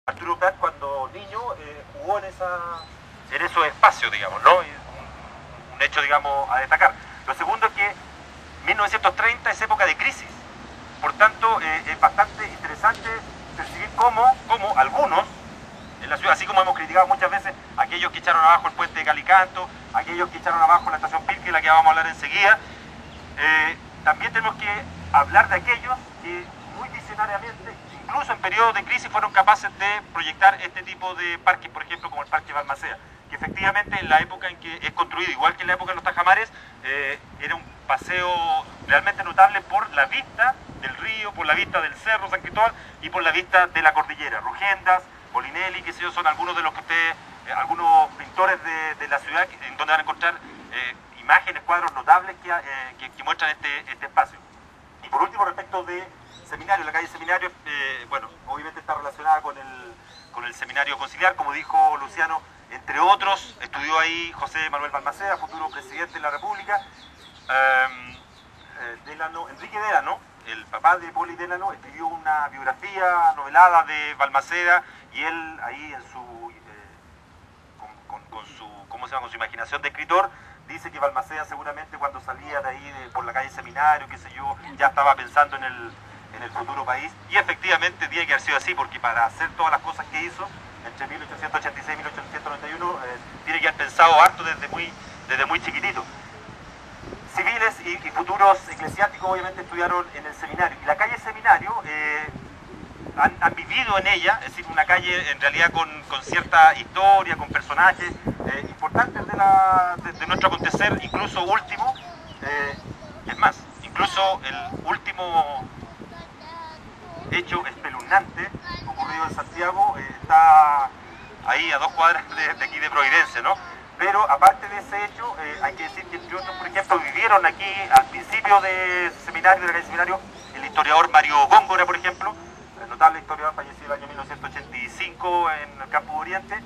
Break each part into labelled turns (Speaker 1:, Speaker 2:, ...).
Speaker 1: Arturo Prat cuando niño jugó en esos espacios, digamos, ¿no? Un hecho, digamos, a destacar. Lo segundo es que 1930 es época de crisis, por tanto es bastante interesante percibir cómo algunos en la ciudad, así como hemos criticado muchas veces a aquellos que echaron abajo el puente de Calicanto, aquellos que echaron abajo la estación Pirque, la que vamos a hablar enseguida, también tenemos que hablar de aquellos que muy visionariamente, incluso en periodos de crisis, fueron capaces de proyectar este tipo de parques, por ejemplo, como el Parque Balmaceda, que efectivamente en la época en que es construido, igual que en la época de los Tajamares, era un paseo realmente notable por la vista del río, por la vista del cerro San Cristóbal y por la vista de la cordillera. Rugendas, Bolinelli, que sé yo, son algunos de los que ustedes, algunos pintores de la ciudad, en donde van a encontrar imágenes, cuadros notables que muestran este espacio. Y por último, respecto de Seminario, la calle Seminario, bueno, obviamente está relacionada con el Seminario Conciliar, como dijo Luciano, entre otros, estudió ahí José Manuel Balmaceda, futuro presidente de la República, Enrique Delano, el papá de Poli Delano, escribió una biografía novelada de Balmaceda y él ahí en su, con su imaginación de escritor, dice que Balmaceda seguramente cuando salía de ahí por la calle Seminario, qué sé yo, ya estaba pensando en el futuro país, y efectivamente tiene que haber sido así, porque para hacer todas las cosas que hizo entre 1886 y 1891 tiene que haber pensado harto desde muy chiquitito. Civiles y futuros eclesiásticos obviamente estudiaron en el seminario, y la calle Seminario han vivido en ella, es decir, una calle en realidad con cierta historia, con personajes importantes de nuestro acontecer, incluso último, es más, incluso el último hecho espeluznante ocurrido en Santiago está ahí a 2 cuadras de aquí de Providencia, ¿no? Pero aparte de ese hecho, hay que decir que entre otros, por ejemplo, vivieron aquí al principio de la calle Seminario, el historiador Mario Góngora, por ejemplo, el notable historiador fallecido el año 1985 en el Campo de Oriente,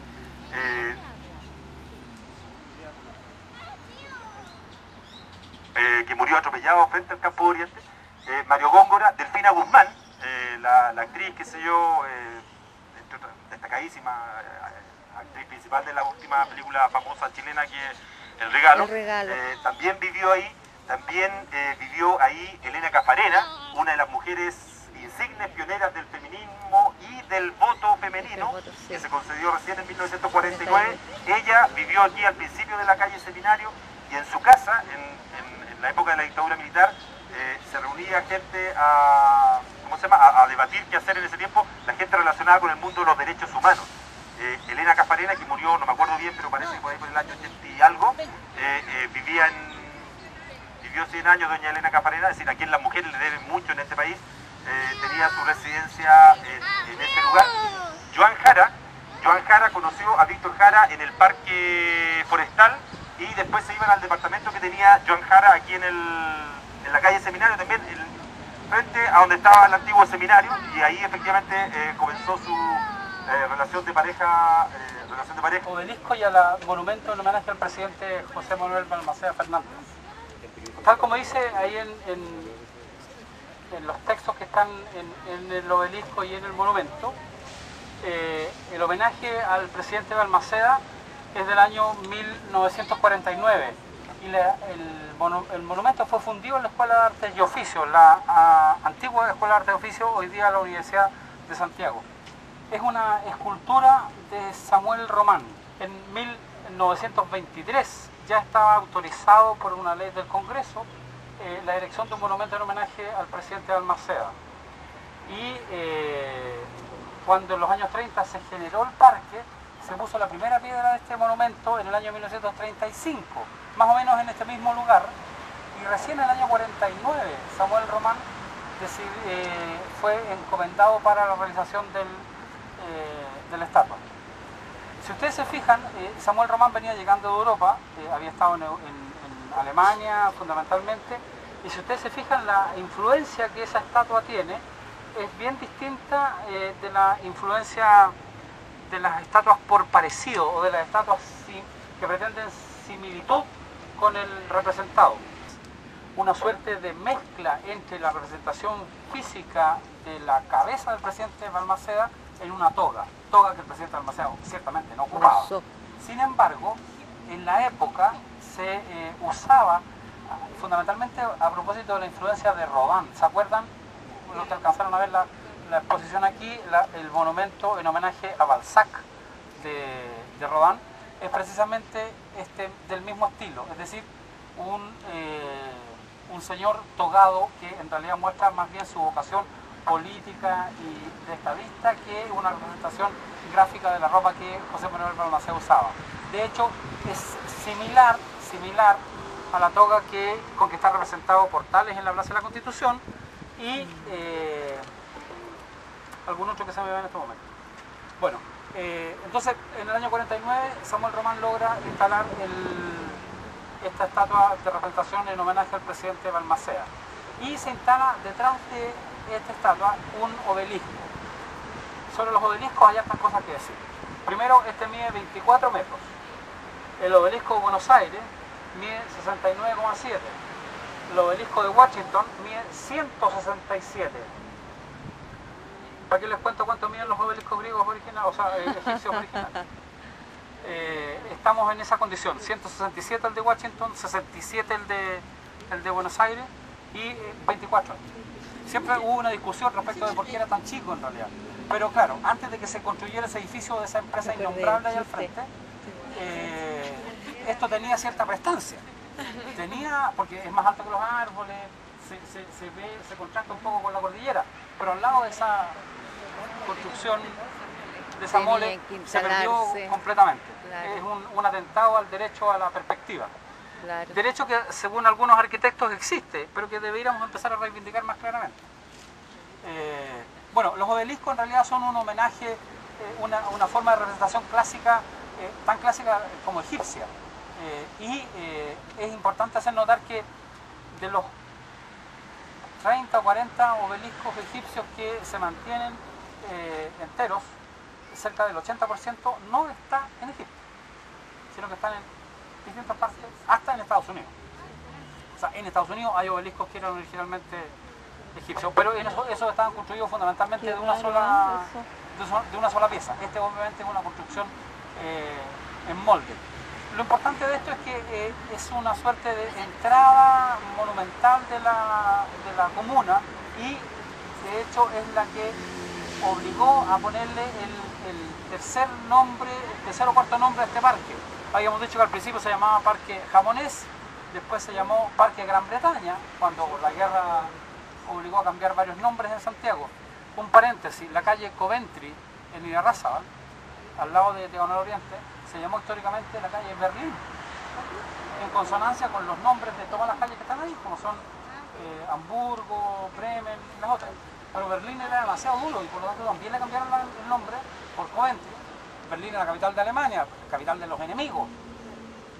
Speaker 1: que murió atropellado frente al Campo de Oriente, Mario Góngora, Delfina Guzmán, la actriz, qué sé yo, destacadísima actriz principal de la última película famosa chilena que es El Regalo, también vivió ahí. También vivió ahí Elena Caffarena, una de las mujeres insignes pioneras del feminismo y del voto femenino, que se concedió recién en 1949. Ella vivió aquí al principio de la calle Seminario, y en su casa, en la época de la dictadura militar, se reunía gente a debatir qué hacer en ese tiempo, la gente relacionada con el mundo de los derechos humanos. Elena Caffarena, que murió, no me acuerdo bien, pero parece que por ahí por el año 80 y algo, vivió 100 años doña Elena Caffarena, es decir, a quien las mujeres le deben mucho en este país, tenía su residencia en este lugar. Joan Jara conoció a Víctor Jara en el Parque Forestal, y después se iban al departamento que tenía Joan Jara aquí en la calle Seminario, también frente a donde estaba el antiguo seminario, y ahí efectivamente comenzó su relación de pareja.
Speaker 2: Obelisco y al monumento en homenaje al presidente José Manuel Balmaceda Fernández. Tal como dice ahí en los textos que están en el obelisco y en el monumento, el homenaje al presidente Balmaceda es del año 1949 y el monumento fue fundido en la Escuela de Artes y Oficios, la antigua Escuela de Artes y Oficios, hoy día la Universidad de Santiago. Es una escultura de Samuel Román. En 1923 ya estaba autorizado por una ley del Congreso la erección de un monumento en homenaje al presidente Balmaceda. Y cuando en los años 30 se generó el parque, se puso la primera piedra de este monumento en el año 1935, más o menos en este mismo lugar, y recién en el año 49 Samuel Román fue encomendado para la realización de la estatua. Si ustedes se fijan, Samuel Román venía llegando de Europa, había estado en Alemania fundamentalmente, y si ustedes se fijan, la influencia que esa estatua tiene es bien distinta de la influencia de las estatuas por parecido, o de las estatuas que pretenden similitud con el representado. Una suerte de mezcla entre la representación física de la cabeza del presidente Balmaceda en una toga que el presidente Balmaceda ciertamente no ocupaba. Sin embargo, en la época se usaba fundamentalmente a propósito de la influencia de Rodin. ¿Se acuerdan? Los que alcanzaron a ver la exposición aquí, el monumento en homenaje a Balzac de Rodin, es precisamente del mismo estilo, es decir, un señor togado que en realidad muestra más bien su vocación política y de estadista que una representación gráfica de la ropa que José Manuel Balmaceda usaba. De hecho, es similar a la toga con que está representado Portales en la Plaza de la Constitución y algún otro que se me ve en este momento. Bueno, entonces en el año 49 Samuel Román logra instalar esta estatua de representación en homenaje al presidente Balmaceda y se instala detrás de esta estatua un obelisco. Sobre los obeliscos hay hartas cosas que decir. Primero, este mide 24 metros. El obelisco de Buenos Aires mide 69,7. El obelisco de Washington mide 167. ¿Para qué les cuento cuánto miden los obeliscos griegos originales, o sea, egipcios originales? Estamos en esa condición, 167 el de Washington, 67 el de Buenos Aires y 24. Siempre hubo una discusión respecto de por qué era tan chico en realidad. Pero claro, antes de que se construyera ese edificio de esa empresa innombrable ahí al frente, esto tenía cierta prestancia. Porque es más alto que los árboles, se contrasta un poco con la cordillera, pero al lado de esa construcción de esa mole se perdió completamente. Claro. Es un atentado al derecho a la perspectiva. Claro. Derecho que según algunos arquitectos existe, pero que deberíamos empezar a reivindicar más claramente. Bueno, los obeliscos en realidad son un homenaje, una forma de representación clásica, tan clásica como egipcia. Es importante hacer notar que de los 30 o 40 obeliscos egipcios que se mantienen enteros, cerca del 80% no está en Egipto, sino que están en distintas partes, hasta en Estados Unidos. O sea, en Estados Unidos hay obeliscos que eran originalmente egipcios, pero esos estaban construidos fundamentalmente de una sola pieza. Este obviamente es una construcción en molde. Lo importante de esto es que es una suerte de entrada monumental de la comuna y de hecho es la que obligó a ponerle el tercer o cuarto nombre a este parque. Habíamos dicho que al principio se llamaba Parque Jamonés, después se llamó Parque Gran Bretaña, cuando la guerra obligó a cambiar varios nombres en Santiago. Un paréntesis, la calle Coventry en Irarrázaval, al lado de Diagonal Oriente, se llamó históricamente la calle Berlín, en consonancia con los nombres de todas las calles que están ahí, como son Hamburgo, Bremen y las otras. Pero Berlín era demasiado duro y por lo tanto también le cambiaron el nombre por Coventry. Berlín era la capital de Alemania, capital de los enemigos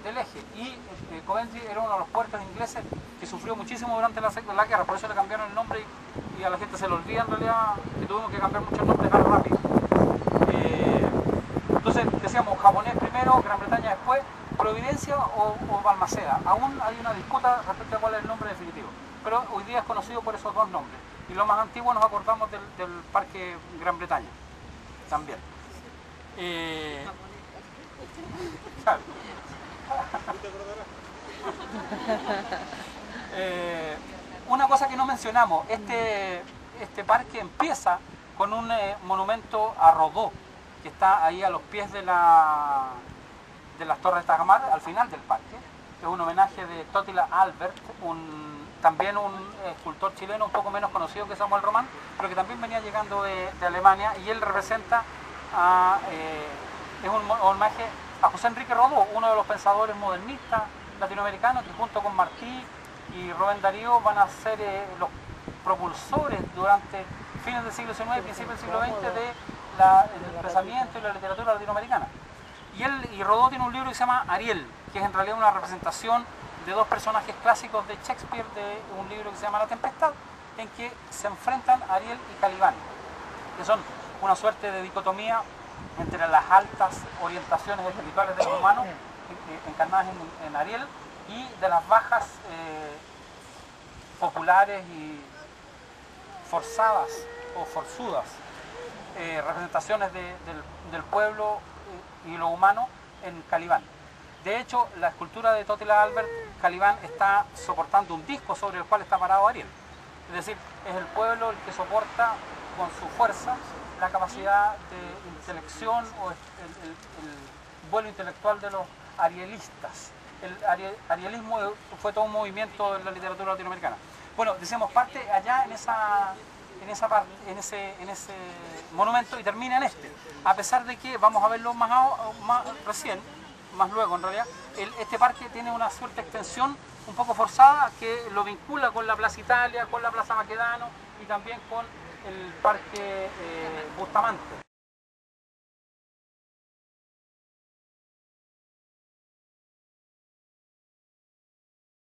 Speaker 2: del eje, y Coventry era uno de los puertos ingleses que sufrió muchísimo durante la guerra, por eso le cambiaron el nombre y a la gente se le olvida en realidad que tuvimos que cambiar muchos nombres más rápido. Entonces decíamos Japonés primero, Gran Bretaña después, Providencia o Balmaceda. Aún hay una disputa respecto a cuál es el nombre definitivo, pero hoy día es conocido por esos dos nombres. Y lo más antiguo nos acordamos del Parque Gran Bretaña también. Una cosa que no mencionamos, este parque empieza con un monumento a Rodó, que está ahí a los pies de las Torres Tajamar, al final del parque. Es un homenaje de Totila Albert, también un escultor chileno un poco menos conocido que Samuel Román, pero que también venía llegando de Alemania, y él representa es un homenaje a José Enrique Rodó, uno de los pensadores modernistas latinoamericanos que junto con Martí y Rubén Darío van a ser los propulsores durante fines del siglo XIX y principios del siglo XX del pensamiento y la literatura latinoamericana. Y Rodó tiene un libro que se llama Ariel, que es en realidad una representación de dos personajes clásicos de Shakespeare, de un libro que se llama La Tempestad, en que se enfrentan Ariel y Calibán, que son una suerte de dicotomía entre las altas orientaciones espirituales de los humanos, encarnadas en Ariel, y de las bajas populares y forzadas o forzudas representaciones del pueblo y lo humano en Calibán. De hecho, la escultura de Totila Albert Calibán está soportando un disco sobre el cual está parado Ariel. Es decir, es el pueblo el que soporta con su fuerza la capacidad de intelección o el vuelo intelectual de los arielistas. El arielismo fue todo un movimiento en la literatura latinoamericana. Bueno, decíamos, parte allá en ese monumento y termina en este. A pesar de que, vamos a verlo más luego en realidad, este parque tiene una cierta extensión un poco forzada que lo vincula con la Plaza Italia, con la Plaza Baquedano y también con el Parque Bustamante.